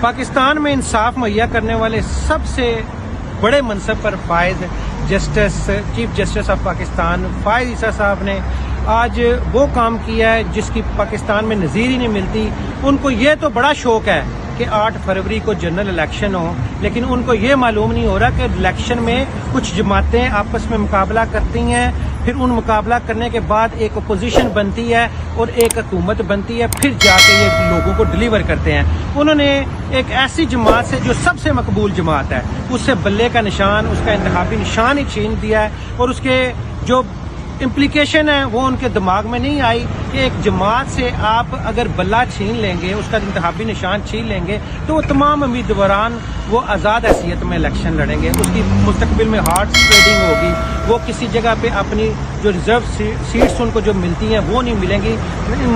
پاکستان میں انصاف مہیا کرنے والے سب سے بڑے منصب پر فائز چیف جسٹس آف پاکستان فائز عیسیٰ صاحب نے آج وہ کام کیا ہے جس کی پاکستان میں نظیر ہی نہیں ملتی. ان کو یہ تو بڑا شوق ہے کہ 8 فروری کو جنرل الیکشن ہو، لیکن ان کو یہ معلوم نہیں ہو رہا کہ الیکشن میں کچھ جماعتیں آپس میں مقابلہ کرتی ہیں، پھر ان مقابلہ کرنے کے بعد ایک اپوزیشن بنتی ہے اور ایک حکومت بنتی ہے، پھر جا کے یہ لوگوں کو ڈلیور کرتے ہیں. انہوں نے ایک ایسی جماعت سے جو سب سے مقبول جماعت ہے اس سے بلے کا نشان، اس کا انتخابی نشان ہی چھین دیا ہے، اور اس کے جو امپلیکیشن ہے وہ ان کے دماغ میں نہیں آئی کہ ایک جماعت سے آپ اگر بلہ چھین لیں گے، اس کا انتخابی نشان چھین لیں گے تو وہ تمام امیدواران وہ آزاد حیثیت میں الیکشن لڑیں گے، اس کی مستقبل میں ہارڈ اسپریڈنگ ہوگی، وہ کسی جگہ پہ اپنی جو ریزرو سیٹس ان کو جو ملتی ہیں وہ نہیں ملیں گی.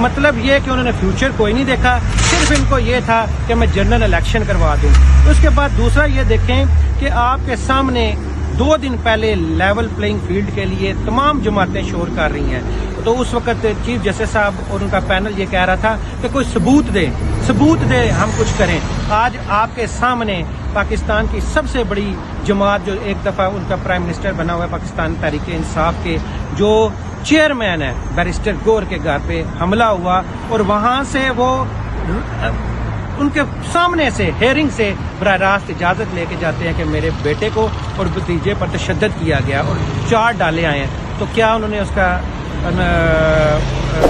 مطلب یہ کہ انہوں نے فیوچر کوئی نہیں دیکھا، صرف ان کو یہ تھا کہ میں جنرل الیکشن کروا دوں. اس کے بعد دوسرا یہ دیکھیں کہ آپ کے سامنے 2 دن پہلے لیول پلینگ فیلڈ کے لیے تمام جماعتیں شور کر رہی ہیں، تو اس وقت چیف جسٹس صاحب اور ان کا پینل یہ کہہ رہا تھا کہ کوئی ثبوت دے ہم کچھ کریں. آج آپ کے سامنے پاکستان کی سب سے بڑی جماعت جو ایک دفعہ ان کا پرائم منسٹر بنا ہوا ہے پاکستان تحریک انصاف کے جو چیئرمین ہے بیرسٹر گور کے گھر پہ حملہ ہوا، اور وہاں سے وہ ان کے سامنے سے ہیئرنگ سے براہ راست اجازت لے کے جاتے ہیں کہ میرے بیٹے کو اور بھتیجے پر تشدد کیا گیا اور 4 ڈالے آئے ہیں. تو کیا انہوں نے اس کا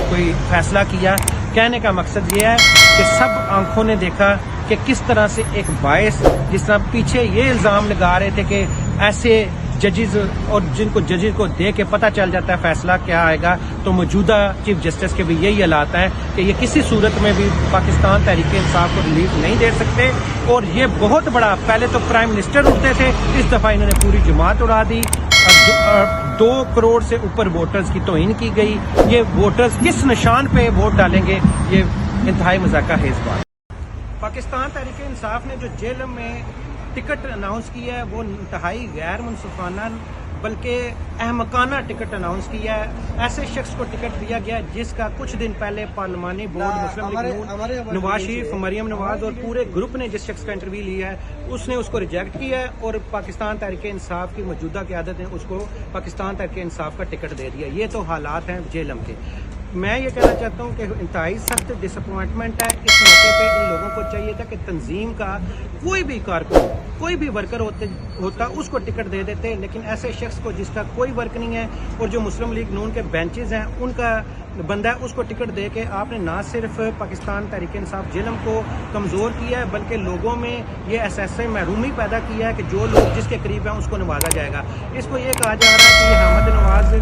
کوئی فیصلہ کیا؟ کہنے کا مقصد یہ ہے کہ سب آنکھوں نے دیکھا کہ کس طرح سے ایک باعث جس طرح پیچھے یہ الزام لگا رہے تھے کہ ایسے ججز اور جن کو ججز کو دے کے پتہ چل جاتا ہے فیصلہ کیا آئے گا، تو موجودہ چیف جسٹس کے بھی یہی حالات ہیں کہ یہ کسی صورت میں بھی پاکستان تحریک انصاف کو ریلیف نہیں دے سکتے. اور یہ بہت بڑا، پہلے تو پرائم منسٹر اٹھتے تھے، اس دفعہ انہوں نے پوری جماعت اڑا دی. 2 کروڑ سے اوپر ووٹرز کی توہین کی گئی. یہ ووٹرز کس نشان پہ ووٹ ڈالیں گے، یہ انتہائی مذاقہ خیز بات. پاکستان تحریک انصاف نے جو جیل میں ٹکٹ اناؤنس کیا ہے وہ انتہائی غیر منصفانہ بلکہ احمقانہ ٹکٹ اناؤنس کیا ہے. ایسے شخص کو ٹکٹ دیا گیا جس کا کچھ دن پہلے پارلیمانی بورڈ مسلم لیگ نون، نواز شریف، مریم نواز اور پورے گروپ نے جس شخص کا انٹرویو لیا ہے اس نے اس کو ریجیکٹ کیا ہے، اور پاکستان تحریک انصاف کی موجودہ قیادت نے اس کو پاکستان تحریک انصاف کا ٹکٹ دے دیا. یہ تو حالات ہیں جیلم کے. میں یہ کہنا چاہتا ہوں کہ انتہائی سخت ڈس اپوائنٹمنٹ ہے. اس موقع پہ ان لوگوں کو چاہیے تھا کہ تنظیم کا کوئی بھی کارکن، کوئی بھی ورکر ہوتا اس کو ٹکٹ دے دیتے، لیکن ایسے شخص کو جس کا کوئی ورک نہیں ہے اور جو مسلم لیگ نون کے بینچز ہیں ان کا بندہ ہے، اس کو ٹکٹ دے کے آپ نے نہ صرف پاکستان تحریک انصاف جیلم کو کمزور کیا ہے بلکہ لوگوں میں یہ احساس محرومی پیدا کیا ہے کہ جو لوگ جس کے قریب ہیں اس کو نوازا جائے گا. اس کو یہ کہا جا رہا ہے کہ یہ حامد نواز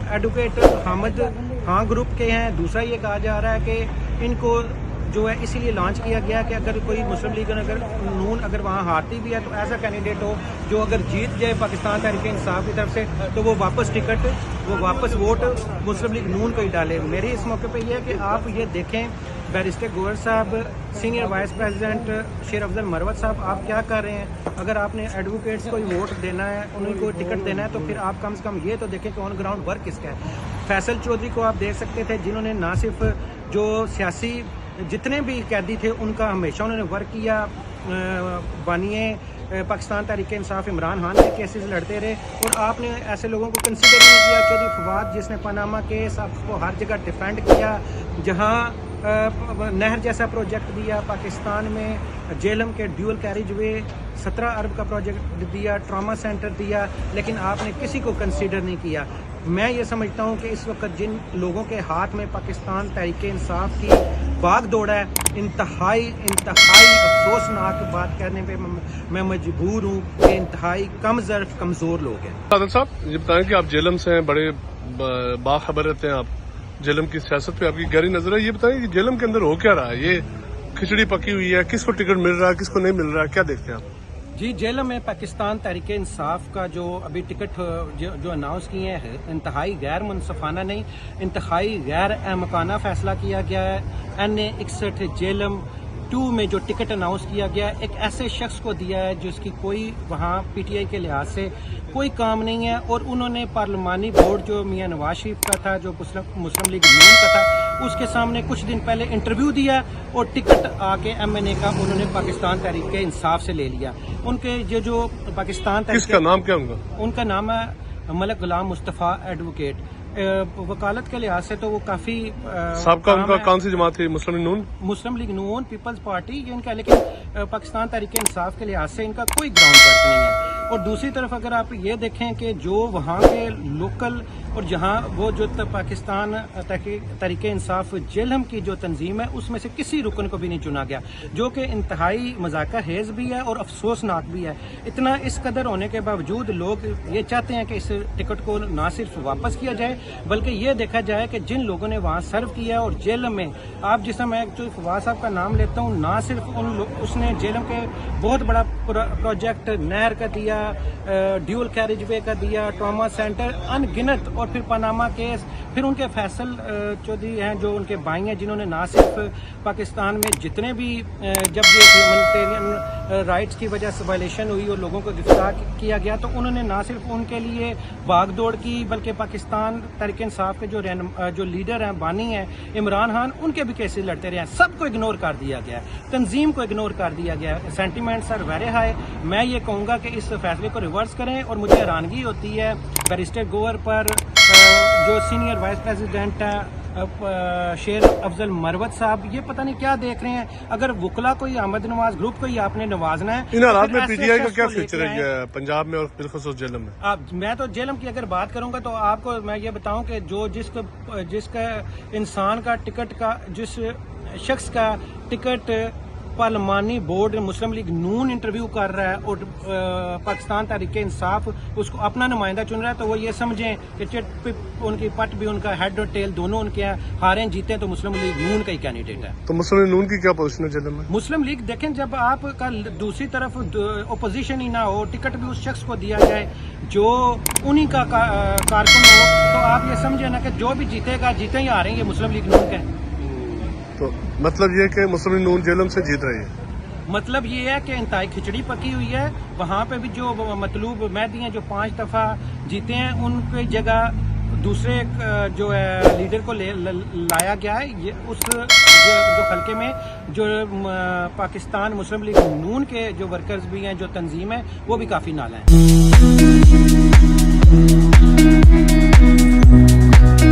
ایڈوکیٹ حامد خان گروپ کے ہیں. دوسرا یہ کہا جا رہا ہے کہ ان کو جو ہے اسی لیے لانچ کیا گیا کہ اگر کوئی مسلم لیگ نون اگر وہاں ہارتی بھی ہے تو ایسا کینڈیڈیٹ ہو جو اگر جیت جائے پاکستان تحریک انصاف کی طرف سے تو وہ واپس ووٹ مسلم لیگ نون کو ہی ڈالے. میری اس موقع پہ یہ ہے کہ آپ یہ دیکھیں بیرسٹر گور صاحب، سینئر وائس پریزیڈنٹ شیر افضل مروت صاحب، آپ کیا کر رہے ہیں؟ اگر آپ نے ایڈوکیٹس کو ووٹ دینا ہے، انہیں کو ٹکٹ دینا ہے، تو پھر آپ کم سے کم یہ تو دیکھیں کہ آن گراؤنڈ ورک کس کا ہے. فیصل چودھری کو آپ دیکھ سکتے تھے جنہوں نے نہ صرف جو سیاسی جتنے بھی قیدی تھے ان کا ہمیشہ انہوں نے ورک کیا. بانیے پاکستان تحریک انصاف عمران خان کے کیسز لڑتے رہے، اور آپ نے ایسے لوگوں کو کنسیڈر نہیں کیا. چودھری فواد جس نے پاناما کیس آپ کو ہر جگہ ڈیفینڈ کیا، جہاں نہر جیسا پروجیکٹ دیا پاکستان میں، جیلم کے ڈیول کیریج وے 17 ارب کا پروجیکٹ دیا، ٹراما سینٹر دیا، لیکن آپ نے کسی کو کنسیڈر نہیں کیا. میں یہ سمجھتا ہوں کہ اس وقت جن لوگوں کے ہاتھ میں پاکستان تحریک انصاف کی باغ دوڑا ہے، انتہائی افسوسناک بات کرنے پہ میں مجبور ہوں کہ انتہائی کم ظرف کمزور لوگ ہیں. عادل صاحب یہ بتائیں کہ آپ جیلم سے ہیں، بڑے باخبر رہتے ہیں آپ، جیلم کی سیاست پہ آپ کی گہری نظر ہے. یہ بتائیں کہ جیلم کے اندر ہو کیا رہا ہے؟ یہ کھچڑی پکی ہوئی ہے، کس کو ٹکٹ مل رہا ہے، کس کو نہیں مل رہا ہے، کیا دیکھتے ہیں آپ؟ جی، جیلم میں پاکستان تحریک انصاف کا جو ابھی ٹکٹ جو اناؤنس کیے ہیں انتہائی غیر منصفانہ نہیں، انتہائی غیر احمقانہ فیصلہ کیا گیا ہے. NA 61 جیلم 2 میں جو ٹکٹ اناؤنس کیا گیا ایک ایسے شخص کو دیا ہے جس کی کوئی وہاں پی ٹی آئی کے لحاظ سے کوئی کام نہیں ہے، اور انہوں نے پارلیمانی بورڈ جو میاں نواز شریف کا تھا، جو مسلم لیگ نون کا تھا، اس کے سامنے کچھ دن پہلے انٹرویو دیا اور ٹکٹ آ کے ایم این اے کا انہوں نے پاکستان تحریک انصاف سے لے لیا. ان کے جو پاکستان کس کا نام کیا ہوگا؟ ان کا نام ہے ملک غلام مصطفیٰ ایڈوکیٹ. وکالت کے لحاظ سے تو وہ کافی سابقہ ان کا کون سی جماعت تھی؟ مسلم لیگ نون؟ مسلم لیگ نون پیپلز پارٹی یہ ان کا، لیکن پاکستان تحریک انصاف کے لحاظ سے ان کا کوئی گراؤنڈ ورک نہیں ہے. اور دوسری طرف اگر آپ یہ دیکھیں کہ جو وہاں کے لوکل اور جہاں وہ جو پاکستان تحریک انصاف جیلم کی جو تنظیم ہے اس میں سے کسی رکن کو بھی نہیں چنا گیا، جو کہ انتہائی مذاکرہ خیز بھی ہے اور افسوسناک بھی ہے. اتنا اس قدر ہونے کے باوجود لوگ یہ چاہتے ہیں کہ اس ٹکٹ کو نہ صرف واپس کیا جائے بلکہ یہ دیکھا جائے کہ جن لوگوں نے وہاں سرو کیا ہے. اور جیلم میں آپ جس میں فواز صاحب کا نام لیتا ہوں، نہ صرف اس نے جیلم کے بہت بڑا پروجیکٹ نہر کا دیا، ڈیول کیریج وے کا دیا، ٹراما سینٹر، ان گنت، اور پھر پاناما کیس، پھر ان کے فیصل چودھری ہیں جو ان کے بھائی ہیں جنہوں نے نہ صرف پاکستان میں جتنے بھی جب یہ ہیومنیٹیرین رائٹس کی وجہ سے وائلیشن ہوئی اور لوگوں کو گرفتار کیا گیا تو انہوں نے نہ صرف ان کے لیے بھاگ دوڑ کی بلکہ پاکستان تحریک انصاف کے جو لیڈر ہیں، بانی ہیں عمران خان، ان کے بھی کیسز لڑتے رہے ہیں. سب کو اگنور کر دیا گیا، تنظیم کو اگنور کر دیا گیا. Sentiments are very high. میں یہ کہوں گا کہ اس فیصلے کو ریورس کریں. اور مجھے حیرانگی ہوتی ہے بیرسٹر گوہر پر، جو سینئر وائس پریزیڈنٹ ہیں شیر افضل مروت صاحب، یہ پتہ نہیں کیا دیکھ رہے ہیں. اگر وکلا کو یا احمد نواز گروپ کو ہی آپ نے نوازنا ہے، ان حالات میں پھر پی ایسے ٹی آئی کا شخص کیا کو لے فیوچر کے ہے آئیں. پنجاب میں اور بالخصوص جیلم میں؟ میں تو جیلم کی اگر بات کروں گا تو آپ کو میں یہ بتاؤں کہ جس کا انسان کا ٹکٹ کا، جس شخص کا ٹکٹ پارلیمانی بورڈ مسلم لیگ نون انٹرویو کر رہا ہے اور پاکستان تحریک انصاف اس کو اپنا نمائندہ چن رہا ہے، تو وہ یہ سمجھیں کہ چٹ ان کی پٹ بھی ان کا، ہیڈ اور ٹیل دونوں ان کے ہیں. ہاریں جیتے تو مسلم لیگ نون کا ہی کینڈیڈیٹ ہے. تو مسلم لیگ نون کی کیا پوزیشن ہے جیلم میں؟ مسلم لیگ دیکھیں، جب آپ کا دوسری طرف اپوزیشن ہی نہ ہو، ٹکٹ بھی اس شخص کو دیا جائے جو انہی کا کارکن ہو، تو آپ یہ سمجھیں نا کہ جو بھی جیتے گا جیتے ہی آ رہے ہیں یہ مسلم لیگ نون کے. تو مطلب یہ کہ مسلم لیگ نون جیلم سے جیت رہی ہے. مطلب یہ ہے کہ انتہائی کھچڑی پکی ہوئی ہے. وہاں پہ بھی جو مطلوب مہدی ہیں جو 5 دفعہ جیتے ہیں، ان کی جگہ دوسرے جو ہے لیڈر کو لایا گیا ہے. یہ اس جو حلقے میں جو پاکستان مسلم لیگ نون کے جو ورکرز بھی ہیں، جو تنظیم ہے، وہ بھی کافی نالا ہیں.